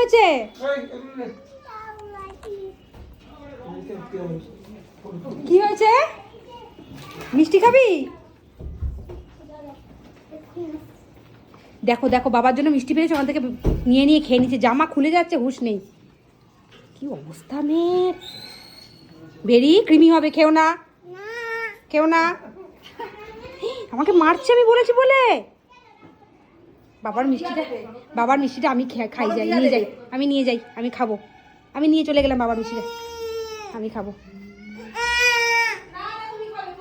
হয়েছে? কি হয়েছে? মিষ্টি খাবি? দেখো দেখো, বাবার জন্য মিষ্টি পেয়েছে, ওখান থেকে নিয়ে নিয়ে খেয়ে নিচ্ছে। জামা খুলে যাচ্ছে, হুঁশ নেই। কি অবস্থা মেয়ের! বেরি কৃমি হবে, খেও না, খেও না। আমাকে মারছে আমি বলেছি বলে। বাবার মিষ্টিটা আমি খাই, যাই নিয়ে যাই, আমি নিয়ে যাই, আমি খাবো। আমি নিয়ে চলে গেলাম বাবার মিষ্টিটা, আমি খাবো,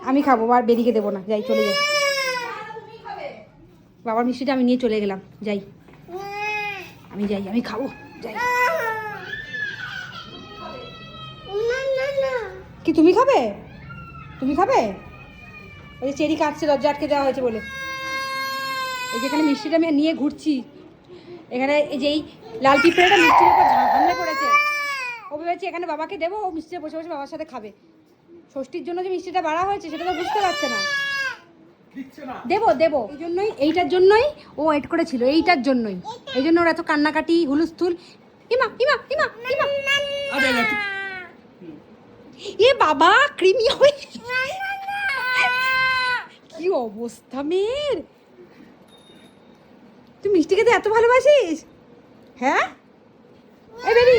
আমি খাবো। আর বেরিকে দেবো না, যাই, চলে যাই। বাবার মিষ্টিটা আমি নিয়ে চলে গেলাম, যাই, আমি যাই, আমি খাবো, যাই। কি তুমি খাবে? তুমি খাবে? ওই চেরি কাটছে, দরজা আটকে দেওয়া হয়েছে বলে। এই যেখানে মিষ্টিটা আমি নিয়ে ঘুরছি, এখানে এই যে এই লাল পিঁপড়েটা মিষ্টির উপর হামলে করেছে। ও ভেবেছে এখানে বাবাকে দেবো, ও মিষ্টিটা বসে বসে বাবার সাথে খাবে। ষষ্ঠীর জন্য যে মিষ্টিটা বাড়া হয়েছে সেটা তো বুঝতে পারছে না। দেবো দেবো, এই জন্যই, এইটার জন্যই ও ওয়েট করেছিল, এইটার জন্যই। এই জন্য ওর এত কান্নাকাটি, হুলস্থুল। ইমা ইমা ইমা ইমা, এ বাবা, কৃমি হয়ে কি অবস্থা মেয়ের! তুই মিষ্টি খেতে এত ভালোবাসিস? হ্যাঁ, এই বেরি,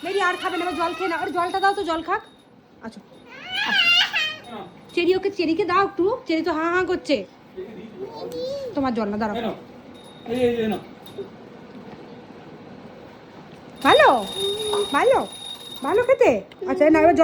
বেরি আর খাবে না, জল খেয়ে না। আর জলটা দাও তো, জল খাক। আচ্ছা, চেরি, ওকে চেরিকে দাও একটু, চেরি তো হাঁ হাঁ করছে। তোমার জল না, দাঁড়াও। ভালো ভালো ভালো খেতে। আচ্ছা না, এবার জল।